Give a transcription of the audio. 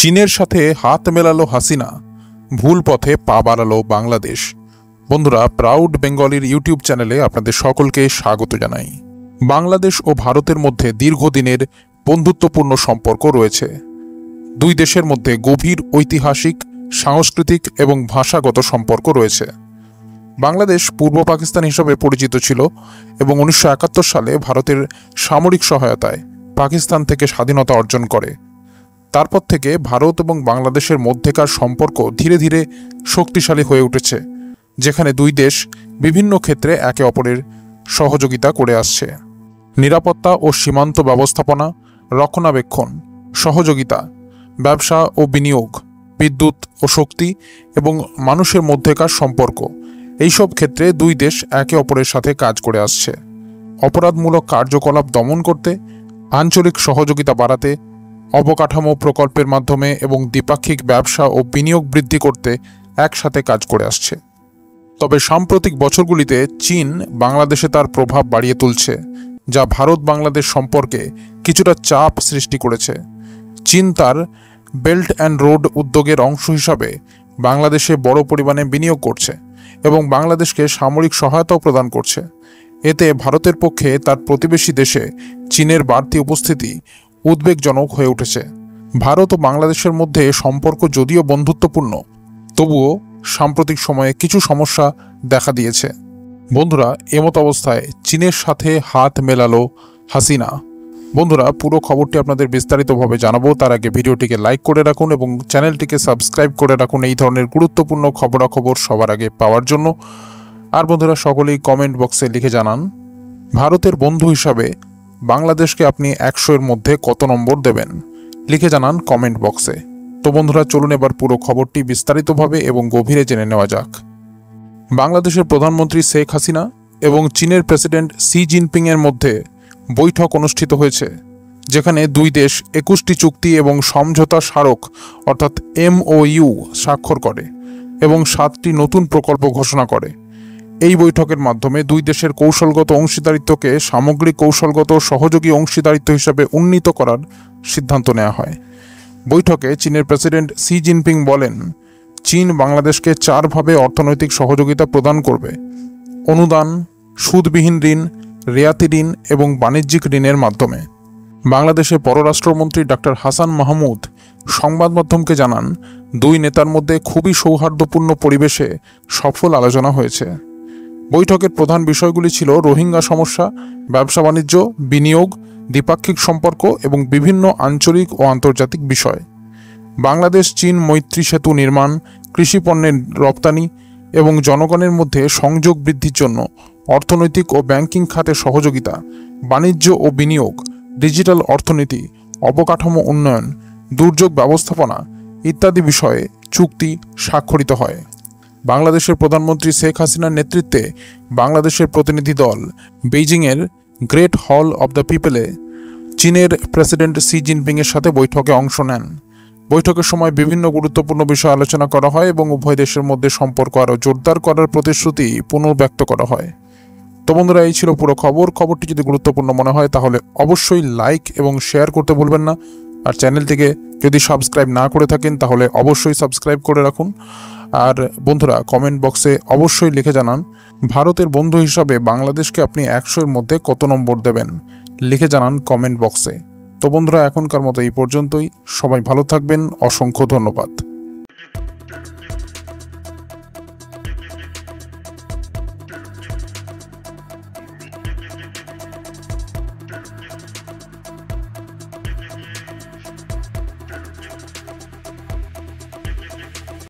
চীনের সাথে হাত মেলালো হাসিনা, ভুল পথে পা বাড়ালো বাংলাদেশ। বন্ধুরা, প্রাউড বেঙ্গলির ইউটিউব চ্যানেলে আপনাদের সকলকে স্বাগত জানাই। বাংলাদেশ ও ভারতের মধ্যে দীর্ঘদিনের বন্ধুত্বপূর্ণ সম্পর্ক রয়েছে। দুই দেশের মধ্যে গভীর ঐতিহাসিক, সাংস্কৃতিক এবং ভাষাগত সম্পর্ক রয়েছে। বাংলাদেশ পূর্ব পাকিস্তান হিসেবে পরিচিত ছিল এবং 1971 সালে ভারতের সামরিক সহায়তায় পাকিস্তান থেকে স্বাধীনতা অর্জন করে। তারপর থেকে ভারত এবং বাংলাদেশের মধ্যেকার সম্পর্ক ধীরে ধীরে শক্তিশালী হয়ে উঠেছে, যেখানে দুই দেশ বিভিন্ন ক্ষেত্রে একে অপরের সহযোগিতা করে আসছে। নিরাপত্তা ও সীমান্ত ব্যবস্থাপনা, রক্ষণাবেক্ষণ, সহযোগিতা, ব্যবসা ও বিনিয়োগ, বিদ্যুৎ ও শক্তি এবং মানুষের মধ্যেকার সম্পর্ক, এইসব ক্ষেত্রে দুই দেশ একে অপরের সাথে কাজ করে আসছে। অপরাধমূলক কার্যকলাপ দমন করতে, আঞ্চলিক সহযোগিতা বাড়াতে, অবকাঠামো প্রকল্পের মাধ্যমে এবং দ্বিপাক্ষিক ব্যবসা ও বিনিয়োগ বৃদ্ধি করতে একসাথে কাজ করে আসছে। তবে সাম্প্রতিক বছরগুলিতে চীন বাংলাদেশে তার প্রভাব বাড়িয়ে তুলছে, যা ভারত বাংলাদেশ সম্পর্কে কিছুটা চাপ সৃষ্টি করেছে। চীন তার বেল্ট অ্যান্ড রোড উদ্যোগের অংশ হিসাবে বাংলাদেশে বড় পরিমাণে বিনিয়োগ করছে এবং বাংলাদেশকে সামরিক সহায়তাও প্রদান করছে। এতে ভারতের পক্ষে তার প্রতিবেশী দেশে চীনের বাড়তি উপস্থিতি উদ্বেগজনক হয়ে উঠেছে। ভারত ও বাংলাদেশের মধ্যে সম্পর্ক যদিও বন্ধুত্বপূর্ণ, তবুও সাম্প্রতিক সময়ে কিছু সমস্যা দেখা দিয়েছে। বন্ধুরা, এমত অবস্থায় চীনের সাথে হাত মেলালো হাসিনা। বন্ধুরা, পুরো খবরটি আপনাদের বিস্তারিতভাবে জানাবো, তার আগে ভিডিওটিকে লাইক করে রাখুন এবং চ্যানেলটিকে সাবস্ক্রাইব করে রাখুন এই ধরনের গুরুত্বপূর্ণ খবরাখবর সবার আগে পাওয়ার জন্য। আর বন্ধুরা, সকলেই কমেন্ট বক্সে লিখে জানান, ভারতের বন্ধু হিসাবে বাংলাদেশকে আপনি 100-এর মধ্যে কত নম্বর দেবেন? লিখে জানান কমেন্ট বক্সে। তো বন্ধুরা, চলুন এবার পুরো খবরটি বিস্তারিতভাবে এবং গভীরে জেনে নেওয়া যাক। বাংলাদেশের প্রধানমন্ত্রী শেখ হাসিনা এবং চীনের প্রেসিডেন্ট শি জিনপিংয়ের মধ্যে বৈঠক অনুষ্ঠিত হয়েছে, যেখানে দুই দেশ 21টি চুক্তি এবং সমঝোতা স্মারক অর্থাৎ MOU স্বাক্ষর করে এবং 7টি নতুন প্রকল্প ঘোষণা করে। এই বৈঠকের মাধ্যমে দুই দেশের কৌশলগত অংশীদারিত্বকে সামগ্রিক কৌশলগত সহযোগী অংশীদারিত্ব হিসাবে উন্নীত করার সিদ্ধান্ত নেওয়া হয়। বৈঠকে চীনের প্রেসিডেন্ট শি জিনপিং বলেন, চীন বাংলাদেশকে 4ভাবে অর্থনৈতিক সহযোগিতা প্রদান করবে: অনুদান, সুদবিহীন ঋণ, রেয়াতি ঋণ এবং বাণিজ্যিক ঋণের মাধ্যমে। বাংলাদেশের পররাষ্ট্রমন্ত্রী ডক্টর হাসান মাহমুদ সংবাদ মাধ্যমকে জানান, দুই নেতার মধ্যে খুবই সৌহার্দ্যপূর্ণ পরিবেশে সফল আলোচনা হয়েছে। বৈঠকের প্রধান বিষয়গুলি ছিল রোহিঙ্গা সমস্যা, ব্যবসা বাণিজ্য, বিনিয়োগ, দ্বিপাক্ষিক সম্পর্ক এবং বিভিন্ন আঞ্চলিক ও আন্তর্জাতিক বিষয়। বাংলাদেশ চীন মৈত্রী সেতু নির্মাণ, কৃষি পণ্যের রপ্তানি এবং জনগণের মধ্যে সংযোগ বৃদ্ধির জন্য অর্থনৈতিক ও ব্যাংকিং খাতে সহযোগিতা, বাণিজ্য ও বিনিয়োগ, ডিজিটাল অর্থনীতি, অবকাঠামো উন্নয়ন, দুর্যোগ ব্যবস্থাপনা ইত্যাদি বিষয়ে চুক্তি স্বাক্ষরিত হয়। বাংলাদেশের প্রধানমন্ত্রী শেখ হাসিনার নেতৃত্বে বাংলাদেশের প্রতিনিধি দল বেইজিংয়ের গ্রেট হল অব দ্য পিপলে চীনের প্রেসিডেন্ট শি জিনপিংয়ের সাথে বৈঠকে অংশ নেন। বৈঠকের সময় বিভিন্ন গুরুত্বপূর্ণ বিষয় আলোচনা করা হয় এবং উভয় দেশের মধ্যে সম্পর্ক আরও জোরদার করার প্রতিশ্রুতি পুনর্ব্যক্ত করা হয়। তো বন্ধুরা, এই ছিল পুরো খবরটি যদি গুরুত্বপূর্ণ মনে হয় তাহলে অবশ্যই লাইক এবং শেয়ার করতে ভুলবেন না। আর চ্যানেলটিকে যদি সাবস্ক্রাইব না করে থাকেন তাহলে অবশ্যই সাবস্ক্রাইব করে রাখুন। আর বন্ধুরা, কমেন্ট বক্সে অবশ্যই লিখে জানান, ভারতের বন্ধু হিসাবে বাংলাদেশকে আপনি 100-এর মধ্যে কত নম্বর দেবেন? লিখে জানান কমেন্ট বক্সে। তো বন্ধুরা, এখনকার মতো এই পর্যন্তই। সবাই ভালো থাকবেন। অসংখ্য ধন্যবাদ।